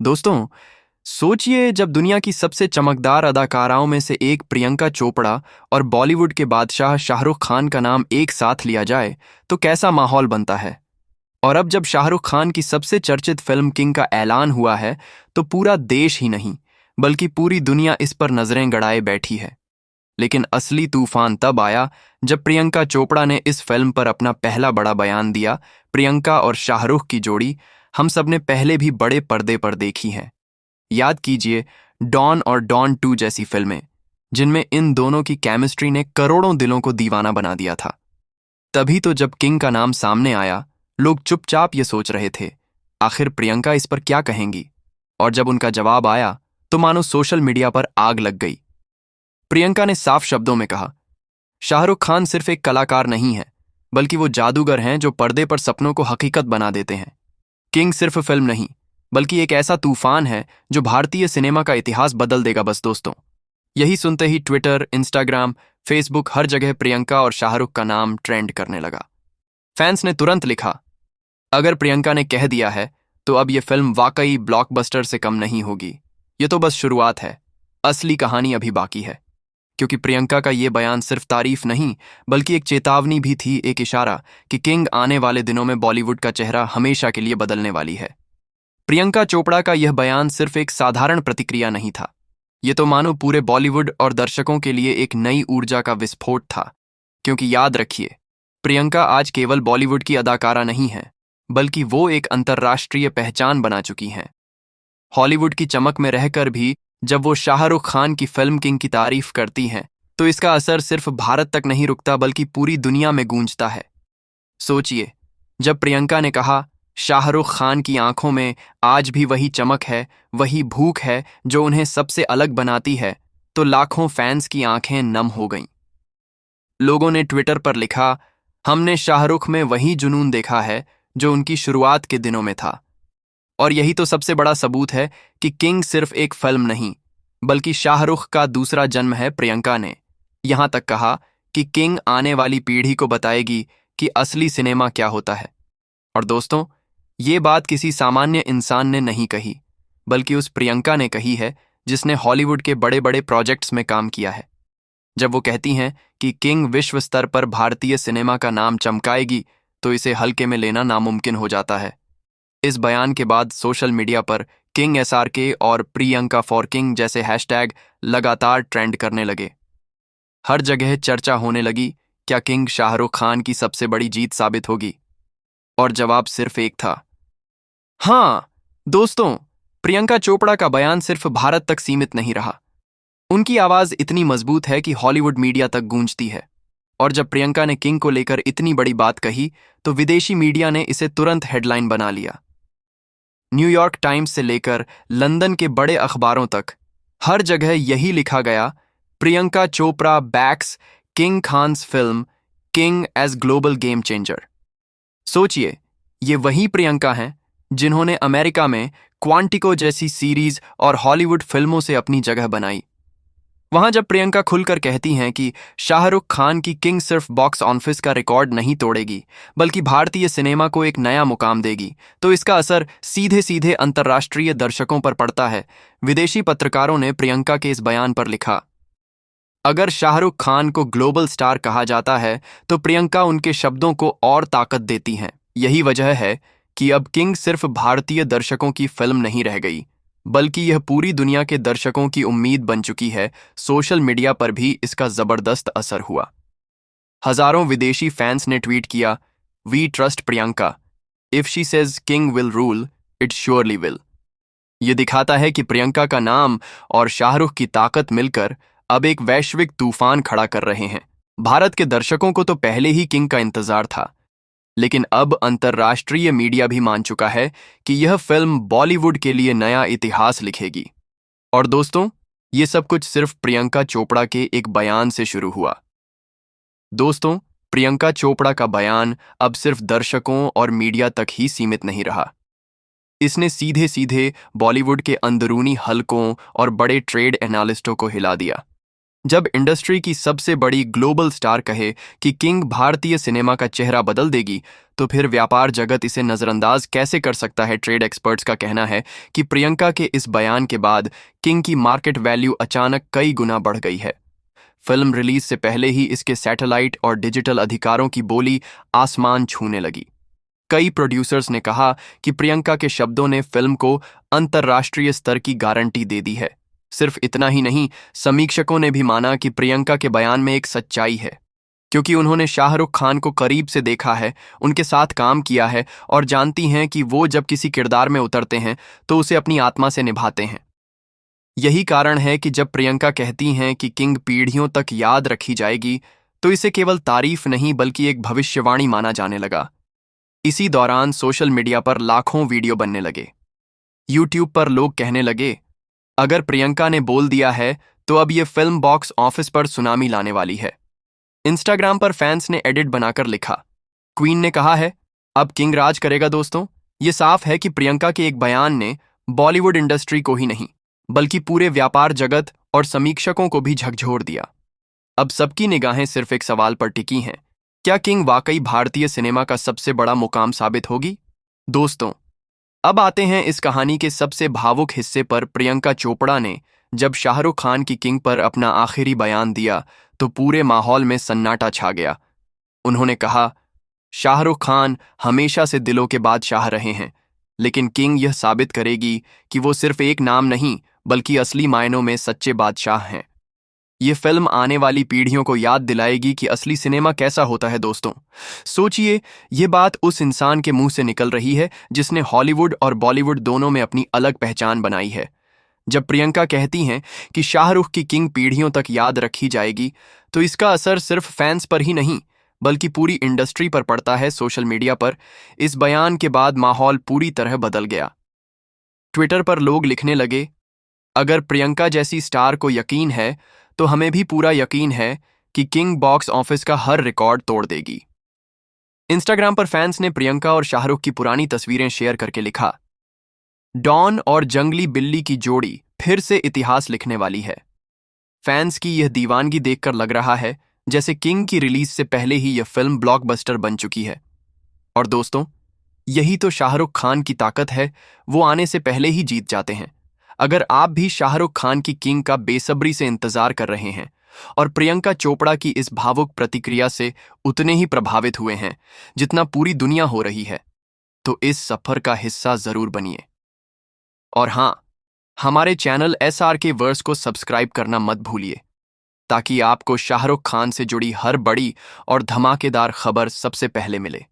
दोस्तों, सोचिए जब दुनिया की सबसे चमकदार अदाकाराओं में से एक प्रियंका चोपड़ा और बॉलीवुड के बादशाह शाहरुख खान का नाम एक साथ लिया जाए तो कैसा माहौल बनता है। और अब जब शाहरुख खान की सबसे चर्चित फिल्म किंग का ऐलान हुआ है तो पूरा देश ही नहीं बल्कि पूरी दुनिया इस पर नजरें गड़ाए बैठी है। लेकिन असली तूफान तब आया जब प्रियंका चोपड़ा ने इस फिल्म पर अपना पहला बड़ा बयान दिया। प्रियंका और शाहरुख की जोड़ी हम सब ने पहले भी बड़े पर्दे पर देखी है। याद कीजिए डॉन और डॉन 2 जैसी फिल्में, जिनमें इन दोनों की केमिस्ट्री ने करोड़ों दिलों को दीवाना बना दिया था। तभी तो जब किंग का नाम सामने आया, लोग चुपचाप ये सोच रहे थे आखिर प्रियंका इस पर क्या कहेंगी। और जब उनका जवाब आया तो मानो सोशल मीडिया पर आग लग गई। प्रियंका ने साफ शब्दों में कहा, शाहरुख खान सिर्फ एक कलाकार नहीं है, बल्कि वो जादूगर हैं जो पर्दे पर सपनों को हकीकत बना देते हैं। किंग सिर्फ फिल्म नहीं बल्कि एक ऐसा तूफान है जो भारतीय सिनेमा का इतिहास बदल देगा। बस दोस्तों, यही सुनते ही ट्विटर, इंस्टाग्राम, फेसबुक हर जगह प्रियंका और शाहरुख का नाम ट्रेंड करने लगा। फैंस ने तुरंत लिखा, अगर प्रियंका ने कह दिया है तो अब यह फिल्म वाकई ब्लॉकबस्टर से कम नहीं होगी। ये तो बस शुरुआत है, असली कहानी अभी बाकी है। क्योंकि प्रियंका का ये बयान सिर्फ तारीफ नहीं बल्कि एक चेतावनी भी थी, एक इशारा कि किंग आने वाले दिनों में बॉलीवुड का चेहरा हमेशा के लिए बदलने वाली है। प्रियंका चोपड़ा का यह बयान सिर्फ एक साधारण प्रतिक्रिया नहीं था, ये तो मानो पूरे बॉलीवुड और दर्शकों के लिए एक नई ऊर्जा का विस्फोट था। क्योंकि याद रखिए, प्रियंका आज केवल बॉलीवुड की अदाकारा नहीं है, बल्कि वो एक अंतर्राष्ट्रीय पहचान बना चुकी हैं। हॉलीवुड की चमक में रहकर भी जब वो शाहरुख खान की फिल्म किंग की तारीफ करती हैं तो इसका असर सिर्फ भारत तक नहीं रुकता बल्कि पूरी दुनिया में गूंजता है। सोचिए, जब प्रियंका ने कहा शाहरुख खान की आंखों में आज भी वही चमक है, वही भूख है जो उन्हें सबसे अलग बनाती है, तो लाखों फैंस की आंखें नम हो गईं। लोगों ने ट्विटर पर लिखा, हमने शाहरुख में वही जुनून देखा है जो उनकी शुरुआत के दिनों में था। और यही तो सबसे बड़ा सबूत है कि किंग सिर्फ एक फिल्म नहीं बल्कि शाहरुख का दूसरा जन्म है। प्रियंका ने यहां तक कहा कि किंग आने वाली पीढ़ी को बताएगी कि असली सिनेमा क्या होता है। और दोस्तों, ये बात किसी सामान्य इंसान ने नहीं कही, बल्कि उस प्रियंका ने कही है जिसने हॉलीवुड के बड़े बड़े प्रोजेक्ट्स में काम किया है। जब वो कहती हैं कि किंग विश्व स्तर पर भारतीय सिनेमा का नाम चमकाएगी तो इसे हल्के में लेना नामुमकिन हो जाता है। इस बयान के बाद सोशल मीडिया पर किंग SRK और प्रियंका फॉर किंग जैसे हैशटैग लगातार ट्रेंड करने लगे। हर जगह चर्चा होने लगी, क्या किंग शाहरुख खान की सबसे बड़ी जीत साबित होगी? और जवाब सिर्फ एक था, हाँ। दोस्तों, प्रियंका चोपड़ा का बयान सिर्फ भारत तक सीमित नहीं रहा। उनकी आवाज इतनी मजबूत है कि हॉलीवुड मीडिया तक गूंजती है। और जब प्रियंका ने किंग को लेकर इतनी बड़ी बात कही तो विदेशी मीडिया ने इसे तुरंत हेडलाइन बना लिया। न्यूयॉर्क टाइम्स से लेकर लंदन के बड़े अखबारों तक हर जगह यही लिखा गया, Priyanka Chopra backs King Khan's film King as global game changer. सोचिए, ये वही प्रियंका हैं जिन्होंने अमेरिका में क्वांटिको जैसी सीरीज और हॉलीवुड फिल्मों से अपनी जगह बनाई। वहां जब प्रियंका खुलकर कहती हैं कि शाहरुख खान की किंग सिर्फ बॉक्स ऑफिस का रिकॉर्ड नहीं तोड़ेगी बल्कि भारतीय सिनेमा को एक नया मुकाम देगी, तो इसका असर सीधे सीधे अंतर्राष्ट्रीय दर्शकों पर पड़ता है। विदेशी पत्रकारों ने प्रियंका के इस बयान पर लिखा, अगर शाहरुख खान को ग्लोबल स्टार कहा जाता है तो प्रियंका उनके शब्दों को और ताकत देती हैं। यही वजह है कि अब किंग सिर्फ भारतीय दर्शकों की फिल्म नहीं रह गई, बल्कि यह पूरी दुनिया के दर्शकों की उम्मीद बन चुकी है। सोशल मीडिया पर भी इसका जबरदस्त असर हुआ। हजारों विदेशी फैंस ने ट्वीट किया, we trust Priyanka, if she says King will rule it surely will. यह दिखाता है कि प्रियंका का नाम और शाहरुख की ताकत मिलकर अब एक वैश्विक तूफान खड़ा कर रहे हैं। भारत के दर्शकों को तो पहले ही किंग का इंतजार था, लेकिन अब अंतर्राष्ट्रीय मीडिया भी मान चुका है कि यह फिल्म बॉलीवुड के लिए नया इतिहास लिखेगी। और दोस्तों, ये सब कुछ सिर्फ प्रियंका चोपड़ा के एक बयान से शुरू हुआ। दोस्तों, प्रियंका चोपड़ा का बयान अब सिर्फ दर्शकों और मीडिया तक ही सीमित नहीं रहा। इसने सीधे सीधे बॉलीवुड के अंदरूनी हलकों और बड़े ट्रेड एनालिस्टों को हिला दिया। जब इंडस्ट्री की सबसे बड़ी ग्लोबल स्टार कहे कि किंग भारतीय सिनेमा का चेहरा बदल देगी, तो फिर व्यापार जगत इसे नजरअंदाज कैसे कर सकता है। ट्रेड एक्सपर्ट्स का कहना है कि प्रियंका के इस बयान के बाद किंग की मार्केट वैल्यू अचानक कई गुना बढ़ गई है। फिल्म रिलीज से पहले ही इसके सैटेलाइट और डिजिटल अधिकारों की बोली आसमान छूने लगी। कई प्रोड्यूसर्स ने कहा कि प्रियंका के शब्दों ने फिल्म को अंतर्राष्ट्रीय स्तर की गारंटी दे दी है। सिर्फ इतना ही नहीं, समीक्षकों ने भी माना कि प्रियंका के बयान में एक सच्चाई है, क्योंकि उन्होंने शाहरुख खान को करीब से देखा है, उनके साथ काम किया है और जानती हैं कि वो जब किसी किरदार में उतरते हैं तो उसे अपनी आत्मा से निभाते हैं। यही कारण है कि जब प्रियंका कहती हैं कि किंग पीढ़ियों तक याद रखी जाएगी, तो इसे केवल तारीफ नहीं बल्कि एक भविष्यवाणी माना जाने लगा। इसी दौरान सोशल मीडिया पर लाखों वीडियो बनने लगे। यूट्यूब पर लोग कहने लगे, अगर प्रियंका ने बोल दिया है तो अब ये फिल्म बॉक्स ऑफिस पर सुनामी लाने वाली है। इंस्टाग्राम पर फैंस ने एडिट बनाकर लिखा, क्वीन ने कहा है, अब किंग राज करेगा। दोस्तों, ये साफ है कि प्रियंका के एक बयान ने बॉलीवुड इंडस्ट्री को ही नहीं बल्कि पूरे व्यापार जगत और समीक्षकों को भी झकझोर दिया। अब सबकी निगाहें सिर्फ एक सवाल पर टिकी हैं, क्या किंग वाकई भारतीय सिनेमा का सबसे बड़ा मुकाम साबित होगी? दोस्तों, अब आते हैं इस कहानी के सबसे भावुक हिस्से पर। प्रियंका चोपड़ा ने जब शाहरुख खान की किंग पर अपना आखिरी बयान दिया तो पूरे माहौल में सन्नाटा छा गया। उन्होंने कहा, शाहरुख खान हमेशा से दिलों के बादशाह रहे हैं, लेकिन किंग यह साबित करेगी कि वो सिर्फ एक नाम नहीं बल्कि असली मायनों में सच्चे बादशाह हैं। ये फिल्म आने वाली पीढ़ियों को याद दिलाएगी कि असली सिनेमा कैसा होता है। दोस्तों, सोचिए, ये बात उस इंसान के मुंह से निकल रही है जिसने हॉलीवुड और बॉलीवुड दोनों में अपनी अलग पहचान बनाई है। जब प्रियंका कहती हैं कि शाहरुख की किंग पीढ़ियों तक याद रखी जाएगी, तो इसका असर सिर्फ फैंस पर ही नहीं बल्कि पूरी इंडस्ट्री पर पड़ता है। सोशल मीडिया पर इस बयान के बाद माहौल पूरी तरह बदल गया। ट्विटर पर लोग लिखने लगे, अगर प्रियंका जैसी स्टार को यकीन है तो हमें भी पूरा यकीन है कि किंग बॉक्स ऑफिस का हर रिकॉर्ड तोड़ देगी। इंस्टाग्राम पर फैंस ने प्रियंका और शाहरुख की पुरानी तस्वीरें शेयर करके लिखा, डॉन और जंगली बिल्ली की जोड़ी फिर से इतिहास लिखने वाली है। फैंस की यह दीवानगी देखकर लग रहा है जैसे किंग की रिलीज से पहले ही यह फिल्म ब्लॉकबस्टर बन चुकी है। और दोस्तों, यही तो शाहरुख खान की ताकत है, वो आने से पहले ही जीत जाते हैं। अगर आप भी शाहरुख खान की किंग का बेसब्री से इंतजार कर रहे हैं और प्रियंका चोपड़ा की इस भावुक प्रतिक्रिया से उतने ही प्रभावित हुए हैं जितना पूरी दुनिया हो रही है, तो इस सफर का हिस्सा जरूर बनिए। और हाँ, हमारे चैनल SRK वर्स को सब्सक्राइब करना मत भूलिए, ताकि आपको शाहरुख खान से जुड़ी हर बड़ी और धमाकेदार खबर सबसे पहले मिले।